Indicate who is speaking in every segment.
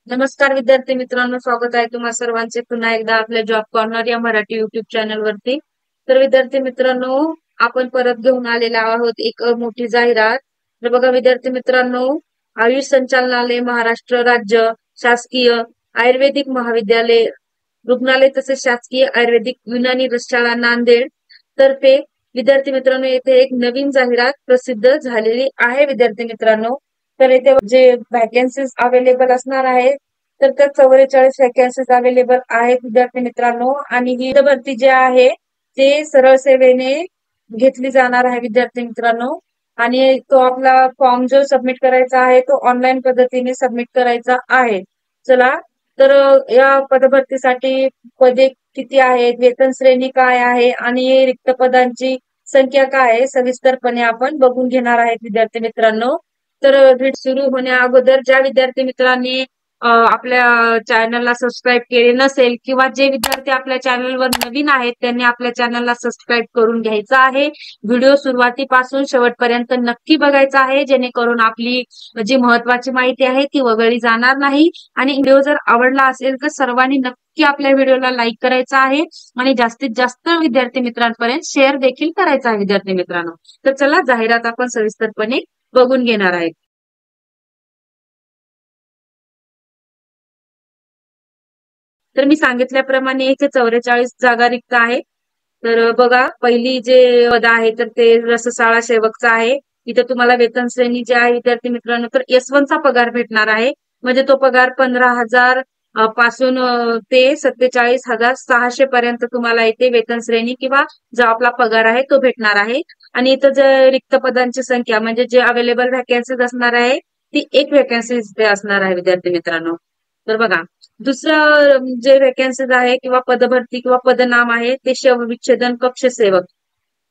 Speaker 1: नमस्कार विद्यार्थी मित्रांनो, स्वागत आहे तुम्हा सर्वांचे पुन्हा एकदा आपल्या जॉब कॉर्नर या मराठी युट्यूब चॅनल वरती. तर विद्यार्थी मित्रांनो, आपण परत घेऊन आलेला आहोत एक मोठी जाहिरात. तर बघा विद्यार्थी मित्रांनो, आयुष संचालनालय महाराष्ट्र राज्य शासकीय आयुर्वेदिक महाविद्यालय रुग्णालय तसेच शासकीय आयुर्वेदिक युनानी रसशाळा नांदेड तर्फे विद्यार्थी मित्रांनो येथे एक नवीन जाहिरात प्रसिद्ध झालेली आहे. विद्यार्थी मित्रांनो, तर इथे जे व्हॅकन्सीज अवेलेबल असणार आहे तर त्या 44 व्हॅकन्सीज अवेलेबल आहेत विद्यार्थी मित्रांनो. आणि ही भरती जी आहे ते सरळ सेवेने घेतली जाणार आहे विद्यार्थी मित्रांनो. आणि तो आपला फॉर्म जो सबमिट करायचा आहे तो ऑनलाईन पद्धतीने सबमिट करायचा आहे. चला, तर या पदभरतीसाठी पदे किती आहेत, वेतन श्रेणी काय आहे आणि रिक्त पदांची संख्या काय आहे सविस्तरपणे आपण बघून घेणार आहेत विद्यार्थी मित्रांनो. तर भेट सुरू होण्या अगोदर ज्या विद्यार्थी मित्रांनी आपल्या चॅनलला सबस्क्राईब केले नसेल किंवा जे विद्यार्थी आपल्या चॅनलवर नवीन आहेत त्यांनी आपल्या चॅनलला सबस्क्राईब करून घ्यायचं आहे. व्हिडिओ सुरुवातीपासून शेवटपर्यंत नक्की बघायचा आहे, जेणेकरून आपली जी महत्वाची माहिती आहे ती वगळली जाणार नाही. आणि व्हिडिओ जर आवडला असेल तर सर्वांनी नक्की आपल्या व्हिडिओला लाईक करायचा आहे आणि जास्तीत जास्त विद्यार्थी मित्रांपर्यंत शेअर देखील करायचा आहे विद्यार्थी मित्रांनो. तर चला, जाहिरात आपण सविस्तरपणे बघून घेणार आहेत. तर मी सांगितल्याप्रमाणे इथे 44 जागा रिक्त आहे. तर बघा, पहिली जे पद आहे तर ते रसशाळा सेवकचा आहे. इथे तुम्हाला वेतन श्रेणी जी आहे विद्यार्थी मित्रांनो, तर S1 चा पगार भेटणार आहे. म्हणजे तो पगार 15,000 पासून ते 47,600 पर्यंत तुम्हाला इथे वेतन श्रेणी किंवा जो आपला पगार आहे तो भेटणार आहे. आणि इथं जे रिक्त पदांची संख्या म्हणजे जे अवेलेबल व्हॅकन्सीज असणार आहे ती एक व्हॅकन्सी इथे असणार आहे विद्यार्थी मित्रांनो. तर बघा, दुसरं जे व्हॅकन्सीज आहे किंवा पदभरती किंवा पदनाम आहे ते शवविच्छेदन कक्ष सेवक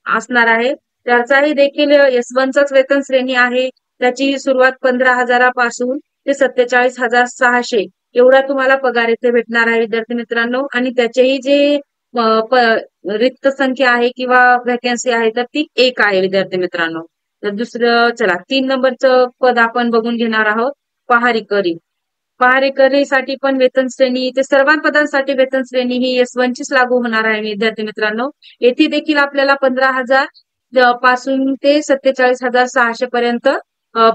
Speaker 1: असणार आहे. त्याचाही देखील S1 चाच वेतन श्रेणी आहे. त्याची सुरुवात 15,000 ते 47,600 एवढा तुम्हाला पगार इथे भेटणार आहे विद्यार्थी मित्रांनो. आणि त्याचेही जे रिक्त संख्या आहे किंवा व्हॅकन्सी आहे तर ती एक आहे विद्यार्थी मित्रांनो. तर दुसरं, चला 3 नंबरचं पद आपण बघून घेणार आहोत, पहारेकरी. पहारेकरीसाठी पण वेतन श्रेणी, ते सर्व पदांसाठी वेतन श्रेणी ही S1 चीच लागू होणार आहे विद्यार्थी मित्रांनो. येथे देखील आपल्याला 15,000 पासून ते 47,600 पर्यंत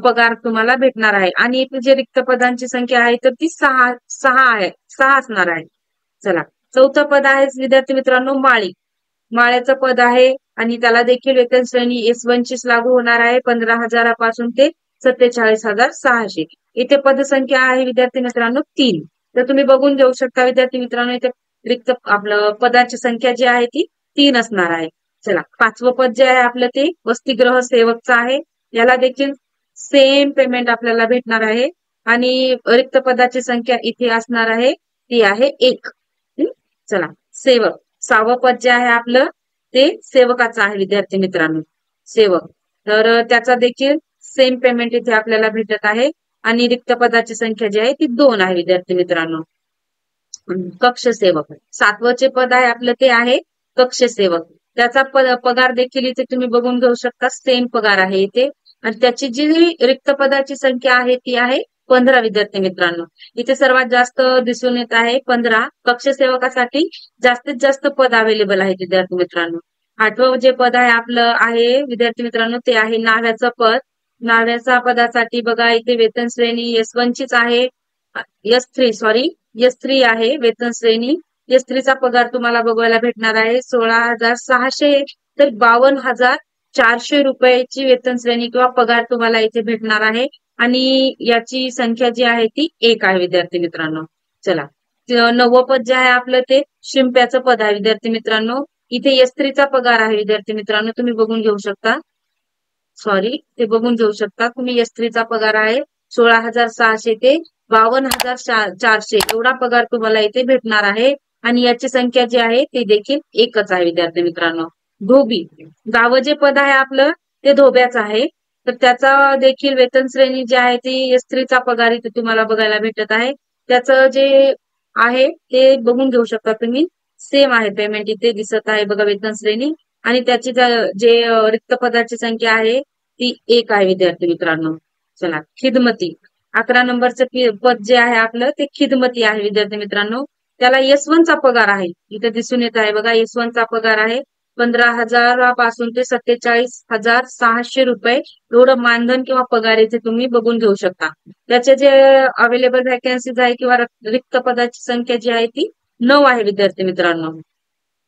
Speaker 1: पगार तुम्हाला भेटणार आहे. आणि इथे जे रिक्त पदांची संख्या आहे तर ती सहा सहा आहे, 6 असणार आहे. चला, चौथं पद आहे विद्यार्थी मित्रांनो माळी. माळ्याचं पद आहे आणि त्याला देखील वेतन श्रेणी S1 चीच लागू होणार आहे, 15,000 पासून ते 47,600. इथे पदसंख्या आहे विद्यार्थी मित्रांनो 3. तर तुम्ही बघून घेऊ शकता विद्यार्थी मित्रांनो, इथे रिक्त आपलं पदाची संख्या जी आहे ती 3 असणार आहे. चला, 5वं पद जे आहे आपलं ते वसतिगृह सेवकचं आहे. याला देखील सेम पेमेंट आपल्याला भेटणार आहे आणि रिक्त पदाची संख्या इथे असणार आहे ती आहे 1. चला, सेवक 6वं पद जे आहे आपलं ते सेवकाचं आहे विद्यार्थी मित्रांनो, सेवक. तर त्याचा देखील सेम पेमेंट इथे आपल्याला भेटत आहे आणि रिक्त पदाची संख्या जी आहे ती 2 आहे विद्यार्थी मित्रांनो. कक्ष सेवक 7वं पद आहे आपलं ते आहे कक्ष सेवक. त्याचा पगार देखील इथे तुम्ही बघून घेऊ शकता, सेम पगार आहे इथे. आणि त्याची जी रिक्त पदाची संख्या आहे ती आहे 15 विद्यार्थी मित्रांनो. इथे सर्वात जास्त दिसून येत आहे 15. कक्ष सेवकासाठी जास्तीत जास्त पद अवेलेबल आहेत विद्यार्थी मित्रांनो. 8वं जे पद आहे आपलं आहे विद्यार्थी मित्रांनो ते आहे नाव्याचं पद. नाव्याचा पदासाठी बघा, इथे वेतन श्रेणी S1 चीच आहे, S3 आहे वेतन श्रेणी. S3 चा पगार तुम्हाला बघायला भेटणार आहे 16,600 तर 52,400 रुपयाची वेतन श्रेणी किंवा पगार तुम्हाला इथे भेटणार आहे. आणि याची संख्या जी आहे ती 1 आहे विद्यार्थी मित्रांनो. चला, 9वं पद जे आहे आपलं ते शिंप्याचं पद आहे विद्यार्थी मित्रांनो. इथे S3 चा पगार आहे विद्यार्थी मित्रांनो, तुम्ही बघून घेऊ शकता. ते बघून घेऊ शकता तुम्ही. S3 चा पगार आहे 16,600 ते 52,400 एवढा पगार तुम्हाला इथे भेटणार आहे. आणि याची संख्या जी आहे ती देखील 1च आहे विद्यार्थी मित्रांनो. धोबी, गाव जे पद आहे आपलं ते धोब्याचं आहे. तर त्याचा देखील वेतन श्रेणी जी आहे ती S3 चा पगार इथे तुम्हाला बघायला भेटत आहे. त्याचं जे आहे ते बघून घेऊ शकता तुम्ही, सेम आहे पेमेंट इथे दिसत आहे बघा वेतन श्रेणी. आणि त्याची जे रिक्त पदाची संख्या आहे ती 1 आहे विद्यार्थी मित्रांनो. चला, खिदमती. 11 नंबरचं पद जे आहे आपलं ते खिदमती आहे विद्यार्थी मित्रांनो. त्याला S1 चा पगार आहे. इथे दिसून येत आहे बघा, S1 चा पगार आहे 15,000 पासून ते 47,600 रुपये एवढं मानधन किंवा पगार इथे तुम्ही बघून घेऊ शकता. त्याचे जे अवेलेबल व्हॅकन्सीज आहे किंवा रिक्त पदाची संख्या जी आहे ती 9 आहे विद्यार्थी मित्रांनो.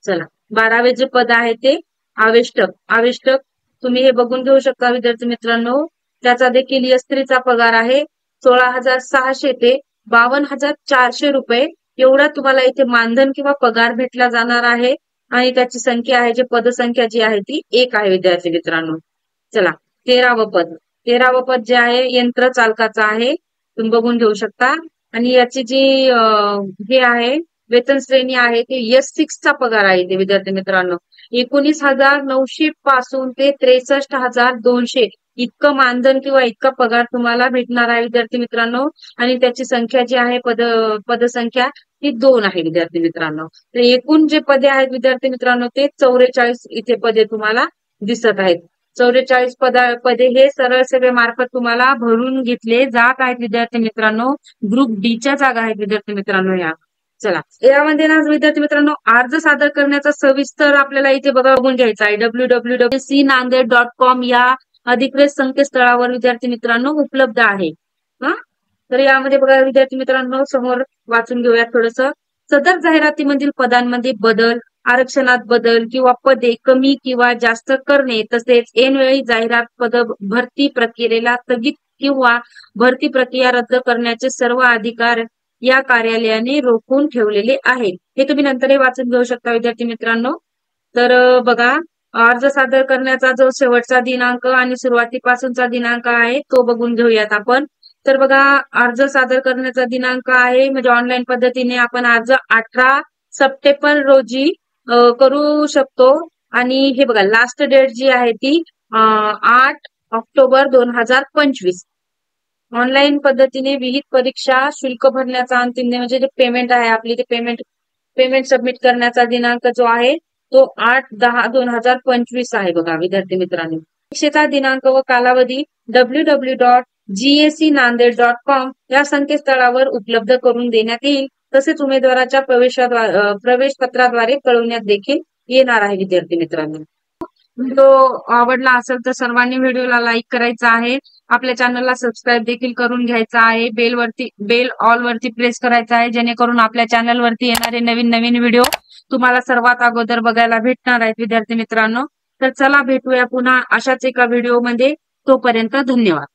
Speaker 1: चला, 12वे जे पद आहे ते आवेष्टक. आवेष्टक तुम्ही हे बघून घेऊ शकता विद्यार्थी मित्रांनो. त्याचा देखील स्त्रीचा पगार आहे 16,600 ते 52,400 रुपये एवढा तुम्हाला इथे मानधन किंवा पगार भेटला जाणार आहे. आणि त्याची संख्या आहे, जी पदसंख्या जी आहे ती 1 आहे विद्यार्थी मित्रांनो. चला, 13वं पद. 13वं पद जे आहे यंत्र चालकाचं आहे, तुम्ही बघून घेऊ शकता. आणि याची जी हे आहे वेतन श्रेणी आहे ते S6 चा पगार आहे ते विद्यार्थी मित्रांनो. 19,900 पासून ते 63,200 इतकं मानधन किंवा इतका पगार तुम्हाला भेटणार आहे विद्यार्थी मित्रांनो. आणि त्याची संख्या जी आहे पदसंख्या ती 2 आहे विद्यार्थी मित्रांनो. तर एकूण जे पदे आहेत विद्यार्थी मित्रांनो ते 44 इथे पदे तुम्हाला दिसत आहेत. 44 पदे हे सरळ सेवेमार्फत तुम्हाला भरून घेतले जात आहेत विद्यार्थी मित्रांनो. ग्रुप डी च्या जागा आहेत विद्यार्थी मित्रांनो या. चला, यामध्ये ना विद्यार्थी मित्रांनो अर्ज सादर करण्याचा सविस्तर आपल्याला इथे बघून घ्यायचा आहे. www.cnanded.com या अधिकृत संकेतस्थळावर विद्यार्थी मित्रांनो उपलब्ध आहे. तर यामध्ये बघा विद्यार्थी मित्रांनो, समोर वाचून घेऊया थोडस. सदर जाहिरातीमधील पदांमध्ये बदल, आरक्षणात बदल किंवा पदे कमी किंवा जास्त करणे, तसेच ऐनवेळी जाहिरात पद भरती प्रक्रियेला स्थगित किंवा भरती प्रक्रिया रद्द करण्याचे सर्व अधिकार या कार्यालयाने रोखून ठेवलेले आहेत. हे तुम्ही नंतरही वाचून घेऊ शकता विद्यार्थी मित्रांनो. तर बघा, अर्ज सादर करण्याचा जो शेवटचा दिनांक आणि सुरुवातीपासूनचा दिनांक आहे तो बघून घेऊयात आपण. तर बघा, अर्ज सादर करण्याचा दिनांक आहे म्हणजे ऑनलाईन पद्धतीने आपण अर्ज 18 सप्टेंबर रोजी करू शकतो. आणि हे बघा, लास्ट डेट जी आहे ती 8 ऑक्टोबर 2025. ऑनलाईन पद्धतीने विहित परीक्षा शुल्क भरण्याचा अंतिम म्हणजे जे पेमेंट आहे आपली ते पेमेंट सबमिट करण्याचा दिनांक जो आहे तो 8/10/2025 आहे बघा विद्यार्थी मित्रांनो. परीक्षेचा दिनांक व कालावधी www.gacnanded.com या संकेतस्थळावर उपलब्ध करून देण्यात येईल. तसेच उमेदवाराच्या प्रवेश पत्राद्वारे कळवण्यात देखील येणार आहे विद्यार्थी मित्रांनो. व्हिडिओ आवडला असेल तर सर्वांनी व्हिडिओला लाईक करायचा आहे. आपल्या चॅनलला सबस्क्राईब देखील करून घ्यायचा आहे. बेल ऑल वरती प्रेस करायचा आहे, जेणेकरून आपल्या चॅनल वरती येणारे नवीन नवीन व्हिडिओ तुम्हाला सर्वात अगोदर बघायला भेटणार आहेत विद्यार्थी मित्रांनो. तर चला, भेटूया पुन्हा अशाच एका व्हिडिओ मध्ये. तोपर्यंत धन्यवाद.